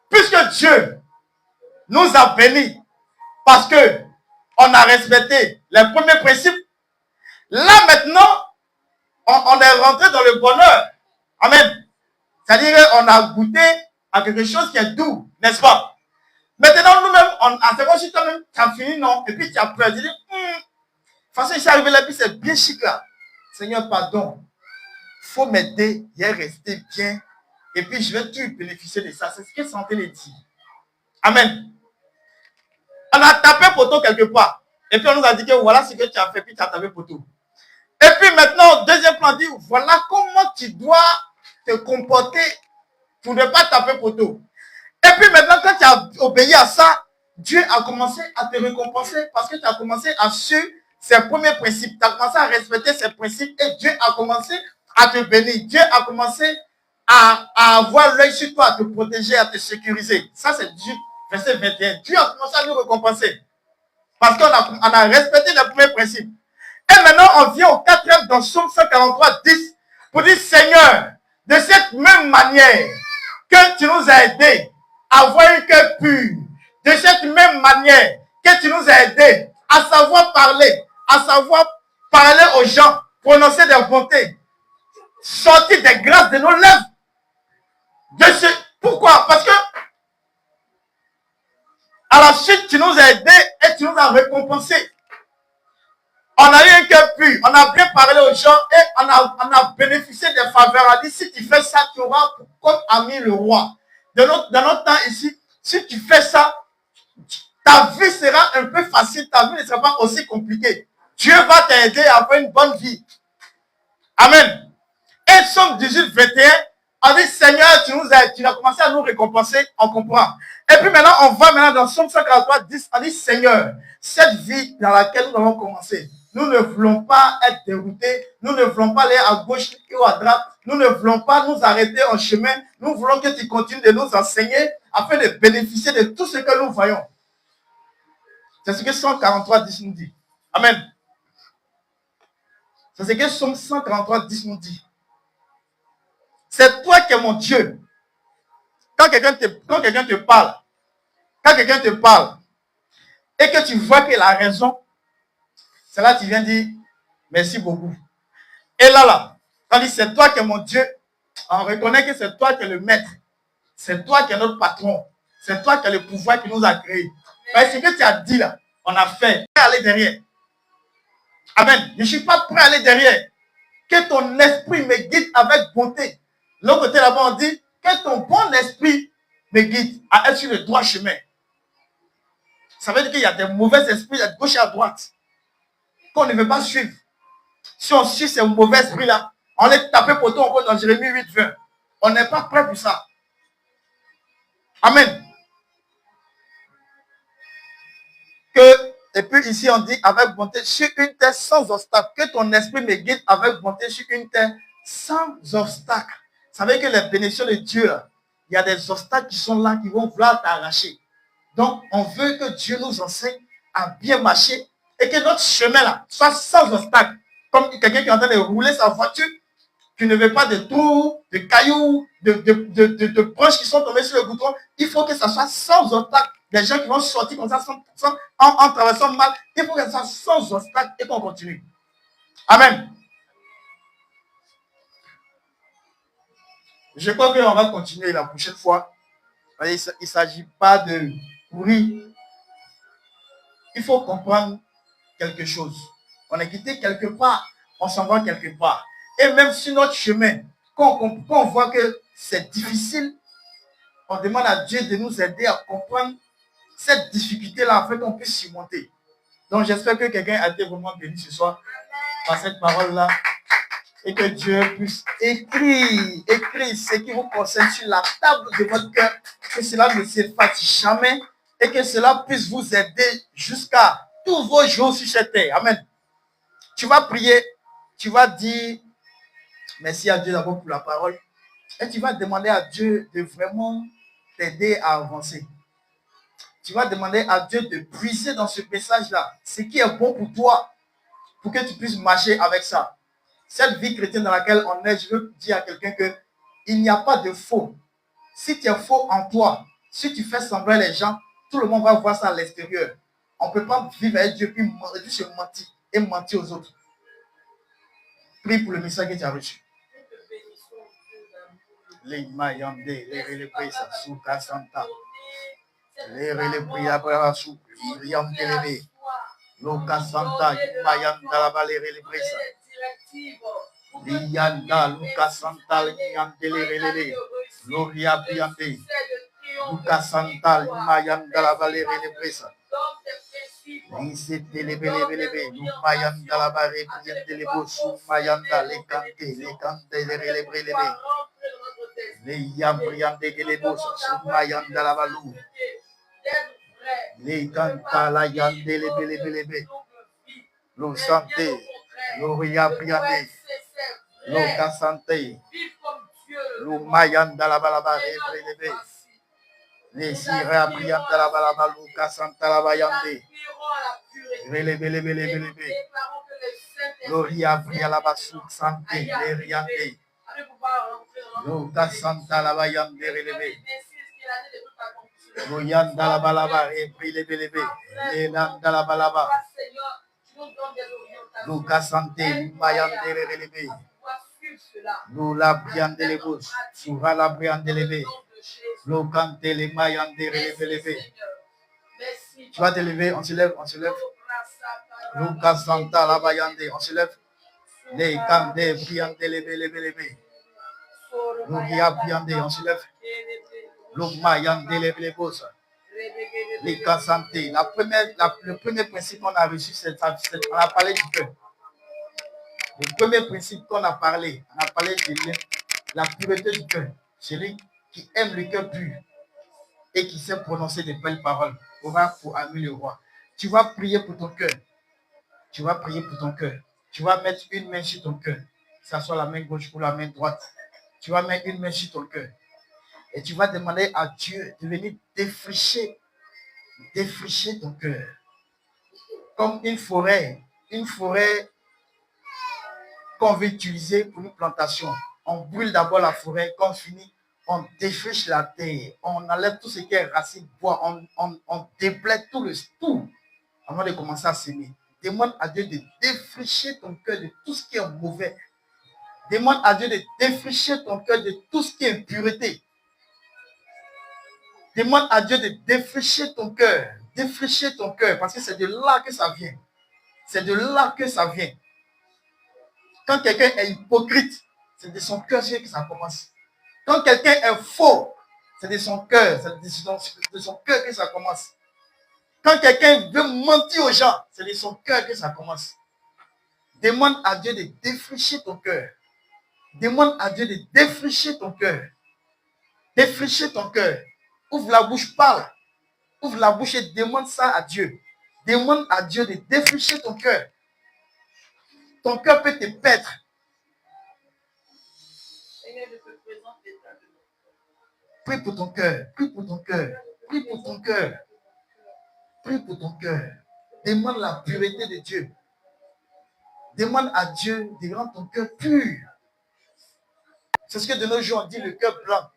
puisque Dieu nous a bénis parce que on a respecté les premiers principes, là maintenant, on est rentré dans le bonheur. Amen. C'est-à-dire qu'on a goûté à quelque chose qui est doux, n'est-ce pas? Maintenant, nous-mêmes, c'est comme si toi-même, tu as fini, non? Et puis tu as peur. Tu dis, de toute façon, je suis arrivé là, puis c'est bien chic là. Seigneur, pardon. Il faut m'aider, il est resté bien. Et puis, je vais tout bénéficier de ça. C'est ce que Santé le dit. Amen. On a tapé poteau quelque part. Et puis, on nous a dit que voilà ce que tu as fait, puis tu as tapé poteau. Et puis maintenant, deuxième plan, dit, voilà comment tu dois te comporter pour ne pas taper poteau. Et puis maintenant, quand tu as obéi à ça, Dieu a commencé à te récompenser parce que tu as commencé à suivre ses premiers principes. Tu as commencé à respecter ses principes et Dieu a commencé à te bénir. Dieu a commencé à avoir l'œil sur toi, à te protéger, à te sécuriser. Ça, c'est Dieu, verset 21. Dieu a commencé à nous récompenser parce qu'on a respecté les premiers principes. Et maintenant, on vient au quatrième dans Psaume 143, 10 pour dire, Seigneur, de cette même manière que tu nous as aidés à avoir un cœur pur, de cette même manière que tu nous as aidés à savoir parler aux gens, prononcer des bontés, sortir des grâces de nos lèvres. Pourquoi? Parce que à la suite, tu nous as aidés et tu nous as récompensés. On a eu un cœur pur, on a bien parlé aux gens et on a bénéficié des faveurs. On a dit, si tu fais ça, tu auras comme ami le roi. Dans notre temps ici, si tu fais ça, ta vie sera un peu facile, ta vie ne sera pas aussi compliquée. Dieu va t'aider à avoir une bonne vie. Amen. Et Psaume 18, 21, on dit, Seigneur, tu as commencé à nous récompenser, on comprend. Et puis maintenant, on va maintenant dans Psaume 143, 10, on dit, Seigneur, cette vie dans laquelle nous avons commencé, nous ne voulons pas être déroutés, nous ne voulons pas aller à gauche ou à droite, nous ne voulons pas nous arrêter en chemin, nous voulons que tu continues de nous enseigner afin de bénéficier de tout ce que nous voyons. C'est ce que 143, 10 nous dit. Amen. C'est ce que Psaume 143, 10 nous dit. C'est toi qui es mon Dieu. Quand quelqu'un te parle, et que tu vois qu'il a raison, c'est là que tu viens dire merci beaucoup. Et là, quand dit c'est toi qui es mon Dieu, on reconnaît que c'est toi qui es le maître. C'est toi qui es notre patron. C'est toi qui as le pouvoir qui nous a créés. Parce que ce que tu as dit là, on a fait. Prêt à aller derrière. Amen. Je ne suis pas prêt à aller derrière. Que ton esprit me guide avec bonté. L'autre côté là-bas, on dit que ton bon esprit me guide à être sur le droit chemin. Ça veut dire qu'il y a des mauvais esprits à gauche et à droite qu'on ne veut pas suivre. Si on suit ces mauvais esprits-là, on les tape pour tout, on dans Jérémie 8, 20. On n'est pas prêt pour ça. Amen. Et puis ici, on dit avec bonté sur une terre sans obstacle. Que ton esprit me guide avec bonté sur une terre sans obstacle. Vous savez que les bénédictions de Dieu, il y a des obstacles qui sont là, qui vont vouloir t'arracher. Donc, on veut que Dieu nous enseigne à bien marcher et que notre chemin là soit sans obstacle. Comme quelqu'un qui est en train de rouler sa voiture, tu ne veux pas de trous, de cailloux, de branches qui sont tombées sur le bouton. Il faut que ça soit sans obstacle. Des gens qui vont sortir comme ça en traversant mal. Il faut que ça soit sans obstacle et qu'on continue. Amen. Je crois qu'on va continuer la prochaine fois. Il ne s'agit pas de courir. Il faut comprendre quelque chose. On est quitté quelque part, on s'en va quelque part. Et même sur notre chemin, quand on voit que c'est difficile, on demande à Dieu de nous aider à comprendre cette difficulté-là afin qu'on puisse surmonter. Donc j'espère que quelqu'un a été vraiment béni ce soir par cette parole-là et que Dieu puisse écrire ce qui vous concerne sur la table de votre cœur, que cela ne s'efface jamais et que cela puisse vous aider jusqu'à tous vos jours sur cette terre. Amen. Tu vas prier, tu vas dire merci à Dieu d'abord pour la parole et tu vas demander à Dieu de vraiment t'aider à avancer. Tu vas demander à Dieu de puiser dans ce message-là ce qui est bon pour toi pour que tu puisses marcher avec ça. Cette vie chrétienne dans laquelle on est, je veux dire à quelqu'un qu'il n'y a pas de faux. Si tu es faux en toi, si tu fais semblant les gens, tout le monde va voir ça à l'extérieur. On ne peut pas vivre avec Dieu puis se mentir et mentir aux autres. Prie pour le message que tu as reçu. Les mayande, les presa, souka santa. Les presa para sou, riam telebe. Loka santa, mayanda la balere les presa. Liyanda, Luka santa, liyandelebe. Loria piande. Luka santa, mayanda la balere les presa. Lise telebe, mayanda la balere piandelebo, sou mayanda, les kante, les brelebe. Les yambriande les bosses, soumayanda la balou. Les canta la yande les belebelebe. Lo santé, lo riabriande, lo casante, lo mayanda la balaba, les les sirabrianda la balaba, lo casanta la bayande. Belebelebelebe. Lo riabria la basou, santé, les riande. Loka santa la bayande releve. Loyanda la balaba et prilebelebe. Lenanda la balaba. Loka santé bayande releve. Lola briande les bouches. Soura la briande leve. Lokante les mayande releve. Tu vas te lever, on se lève, on se lève. Loka santa la bayande, on se lève. Les cande briande leve. On se lève. Le premier principe qu'on a reçu, on a parlé du cœur. Le premier principe qu'on a parlé, on a parlé de la pureté du cœur. Celui qui aime le cœur pur et qui sait prononcer de belles paroles aura pour ami le roi. Tu vas prier pour ton cœur. Tu vas prier pour ton cœur. Tu vas mettre une main sur ton cœur, que ce soit la main gauche ou la main droite. Tu vas mettre une main sur ton cœur. Et tu vas demander à Dieu de venir défricher ton cœur. Comme une forêt qu'on veut utiliser pour une plantation. On brûle d'abord la forêt, quand on finit, on défriche la terre, on enlève tout ce qui est racine, bois, on déblaye tout avant de commencer à s'aimer. Demande à Dieu de défricher ton cœur de tout ce qui est mauvais. Demande à Dieu de défricher ton cœur de tout ce qui est impureté. Demande à Dieu de défricher ton cœur. Défricher ton cœur, parce que c'est de là que ça vient. C'est de là que ça vient. Quand quelqu'un est hypocrite, c'est de son cœur que ça commence. Quand quelqu'un est faux, c'est de son cœur. C'est de son cœur que ça commence. Quand quelqu'un veut mentir aux gens, c'est de son cœur que ça commence. Demande à Dieu de défricher ton cœur. Demande à Dieu de défricher ton cœur. Défricher ton cœur. Ouvre la bouche, parle. Ouvre la bouche et demande ça à Dieu. Demande à Dieu de défricher ton cœur. Ton cœur peut te perdre. Prie pour ton cœur. Prie pour ton cœur. Prie pour ton cœur. Prie pour ton cœur. Demande la pureté de Dieu. Demande à Dieu de rendre ton cœur pur. C'est ce que de nos jours on dit le cœur blanc.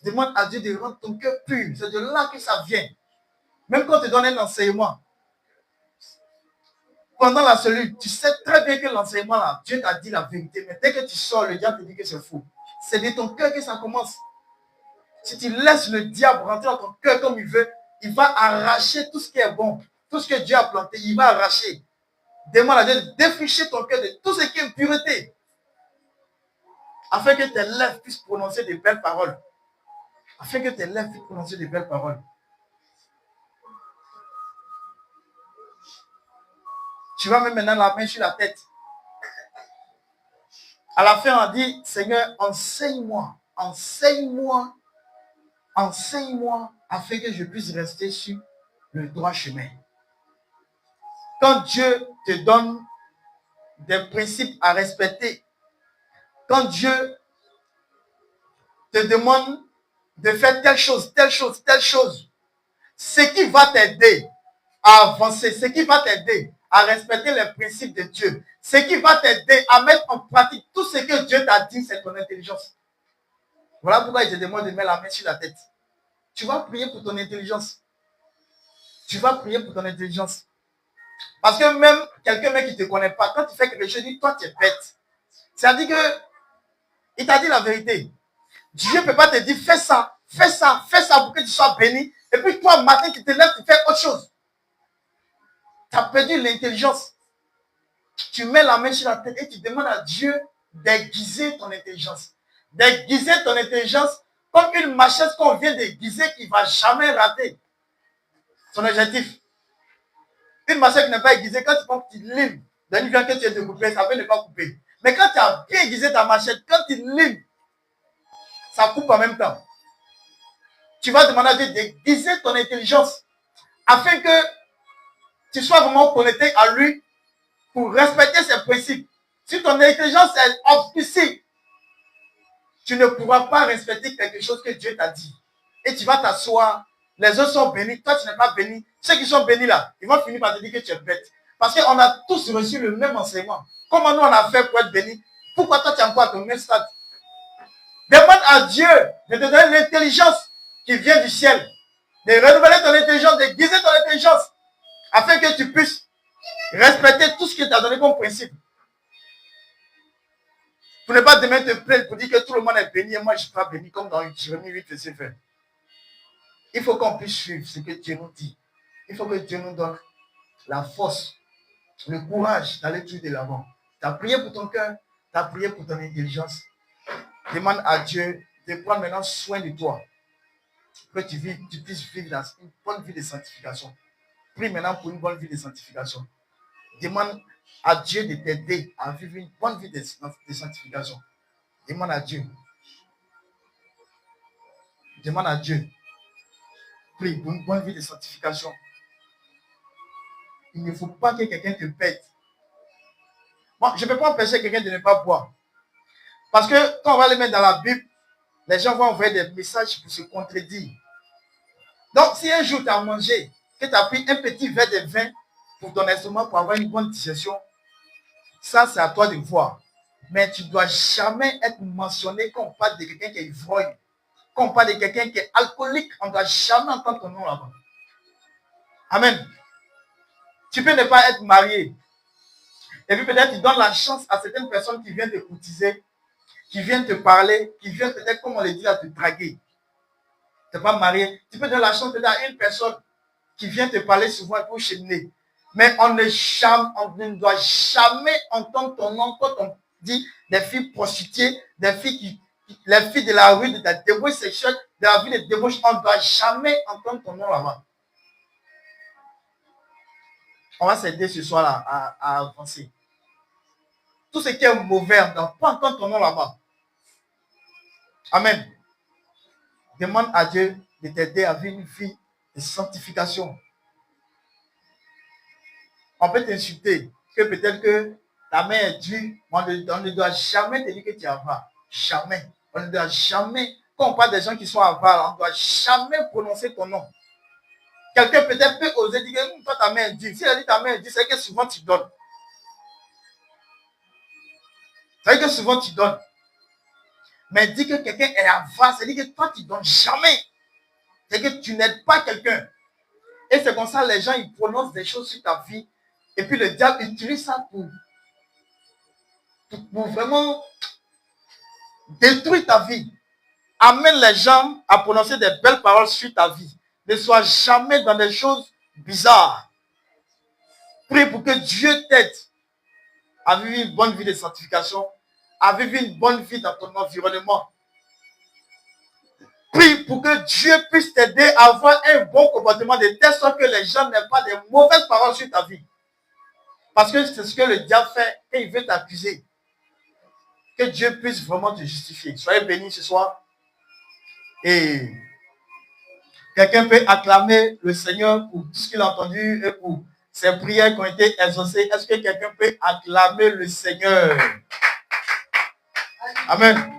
Demande à Dieu de rendre ton cœur pur. C'est de là que ça vient. Même quand on te donne un enseignement, pendant la cellule, tu sais très bien que l'enseignement là, Dieu t'a dit la vérité. Mais dès que tu sors, le diable te dit que c'est faux. C'est de ton cœur que ça commence. Si tu laisses le diable rentrer dans ton cœur comme il veut, il va arracher tout ce qui est bon. Tout ce que Dieu a planté, il va arracher. Demande à Dieu de défricher ton cœur de tout ce qui est pureté. Afin que tes lèvres puissent prononcer de belles paroles. Afin que tes lèvres puissent prononcer de belles paroles. Tu vas mettre maintenant la main sur la tête. À la fin, on dit, Seigneur, enseigne-moi, enseigne-moi, enseigne-moi, afin que je puisse rester sur le droit chemin. Quand Dieu te donne des principes à respecter, quand Dieu te demande de faire telle chose, telle chose, telle chose, ce qui va t'aider à avancer, ce qui va t'aider à respecter les principes de Dieu, ce qui va t'aider à mettre en pratique tout ce que Dieu t'a dit, c'est ton intelligence. Voilà pourquoi il te demande de mettre la main sur la tête. Tu vas prier pour ton intelligence. Tu vas prier pour ton intelligence. Parce que même quelqu'un qui ne te connaît pas, quand tu fais quelque chose, il dit, toi tu es bête. C'est-à-dire que il t'a dit la vérité. Dieu ne peut pas te dire, fais ça pour que tu sois béni. Et puis toi, matin, tu te lèves, tu fais autre chose. Tu as perdu l'intelligence. Tu mets la main sur la tête et tu demandes à Dieu d'aiguiser ton intelligence. D'aiguiser ton intelligence comme une machette qu'on vient d'aiguiser qui ne va jamais rater son objectif. Une machette qui n'est pas aiguisée, quand tu prends une petite ligne, d'un vient que tu es découpé, ça peut ne pas couper. Mais quand tu as bien aiguisé ta machette, quand tu ligne, ça coupe en même temps. Tu vas demander à Dieu d'aiguiser ton intelligence afin que tu sois vraiment connecté à lui pour respecter ses principes. Si ton intelligence est obscure, tu ne pourras pas respecter quelque chose que Dieu t'a dit. Et tu vas t'asseoir, les autres sont bénis, toi tu n'es pas béni. Ceux qui sont bénis là, ils vont finir par te dire que tu es bête. Parce qu'on a tous reçu le même enseignement. Comment nous on a fait pour être bénis? Pourquoi toi tu es encore à ton même stade? Demande à Dieu de te donner l'intelligence qui vient du ciel. De renouveler ton intelligence, de guider ton intelligence. Afin que tu puisses respecter tout ce qu'il t'a donné comme principe. Pour ne pas demain te plaindre pour dire que tout le monde est béni et moi je ne suis pas béni comme dans Jérémie 8, verset 20. Il faut qu'on puisse suivre ce que Dieu nous dit. Il faut que Dieu nous donne la force, le courage d'aller tout de l'avant. Tu as prié pour ton cœur, tu as prié pour ton intelligence. Demande à Dieu de prendre maintenant soin de toi. Que tu puisses vivre dans une bonne vie de sanctification. Prie maintenant pour une bonne vie de sanctification. Demande à Dieu de t'aider à vivre une bonne vie de sanctification. Demande à Dieu. Demande à Dieu. Prie pour une bonne vie de sanctification. Il ne faut pas que quelqu'un te pète. Bon, je ne peux pas empêcher quelqu'un de ne pas boire. Parce que quand on va les mettre dans la Bible, les gens vont envoyer des messages pour se contredire. Donc, si un jour tu as mangé, que tu as pris un petit verre de vin pour ton estomac pour avoir une bonne digestion, ça c'est à toi de voir. Mais tu ne dois jamais être mentionné quand on parle de quelqu'un qui est ivrogne, quand on parle de quelqu'un qui est alcoolique, on ne doit jamais entendre ton nom là-bas. Amen. Tu peux ne pas être marié. Et puis peut-être tu donnes la chance à certaines personnes qui viennent te courtiser, qui viennent te parler, qui viennent peut-être, comme on le dit là, te draguer. Tu n'es pas marié. Tu peux donner la chance peut-être à une personne qui vient te parler souvent pour cheminer. Mais on ne doit jamais entendre ton nom quand on dit des filles prostituées, des filles les filles de la rue, de la débauche sexuelle, de la vie de débauche. On ne doit jamais entendre ton nom là-bas. On va s'aider ce soir-là à avancer. tout ce qui est mauvais, on ne doit pas entendre ton nom là-bas. Amen. Demande à Dieu de t'aider à vivre une vie de sanctification. On peut t'insulter, que peut-être que ta main est dure, mais on ne doit jamais te dire que tu es avare. Jamais. On ne doit jamais, quand on parle des gens qui sont avares, on ne doit jamais prononcer ton nom. Quelqu'un peut-être peut oser dire que toi ta main est dure. Si elle dit ta main est dure, c'est que souvent tu donnes. C'est que souvent tu donnes. Mais dis que quelqu'un est avare, c'est dire que toi tu donnes jamais. C'est que tu n'aides pas quelqu'un. Et c'est comme ça les gens ils prononcent des choses sur ta vie. Et puis le diable utilise ça pour vraiment détruire ta vie. Amène les gens à prononcer des belles paroles sur ta vie. Ne sois jamais dans des choses bizarres. Prie pour que Dieu t'aide à vivre une bonne vie de sanctification, à vivre une bonne vie dans ton environnement. Prie pour que Dieu puisse t'aider à avoir un bon comportement de telle sorte que les gens n'aient pas de mauvaises paroles sur ta vie. Parce que c'est ce que le diable fait et il veut t'accuser. Que Dieu puisse vraiment te justifier. Soyez bénis ce soir. Et quelqu'un peut acclamer le Seigneur pour tout ce qu'il a entendu et pour ses prières qui ont été exaucées. Est-ce que quelqu'un peut acclamer le Seigneur? Amen.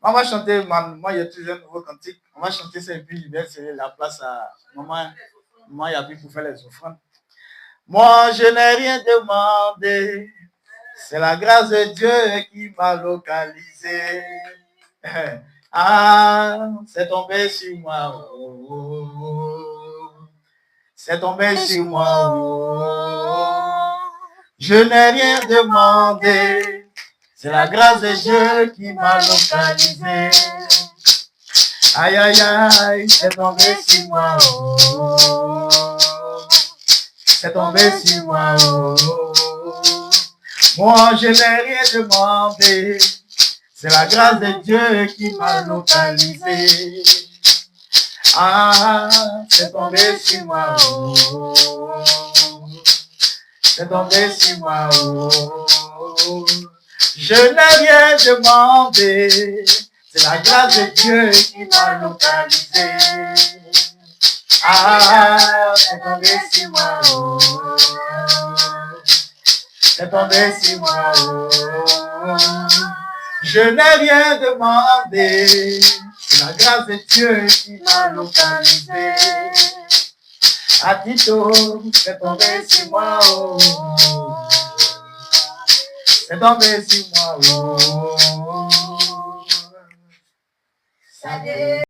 On va chanter, moi il y a toujours un nouveau cantique. On va chanter ça et puis je vais céder la place à maman. Maman il y a plus pour faire les offrandes. Moi je n'ai rien demandé. C'est la grâce de Dieu qui m'a localisé. Ah, c'est tombé sur moi. Oh, oh, oh. C'est tombé sur moi. Oh, oh. Je n'ai rien demandé. C'est la grâce de Dieu qui m'a localisé. Aïe, aïe, aïe, c'est tombé sur moi. Oh, oh, oh. C'est tombé sur moi. Oh, oh, oh. Moi, je n'ai rien demandé. C'est la grâce de Dieu qui m'a localisé. Ah, c'est tombé sur moi. Oh, oh, oh. C'est tombé sur moi. Oh, oh, oh. Je n'ai rien demandé. C'est la grâce de Dieu qui m'a localisé. Ah, c'est tombé sur moi. Oh, oh, oh. C'est tombé sur moi. Oh, oh, oh. Je n'ai rien demandé. C'est la grâce de Dieu qui m'a localisé. À Tito, c'est tombé sur moi. Oh, oh. C'est tombé sur moi. Oh, oh, oh.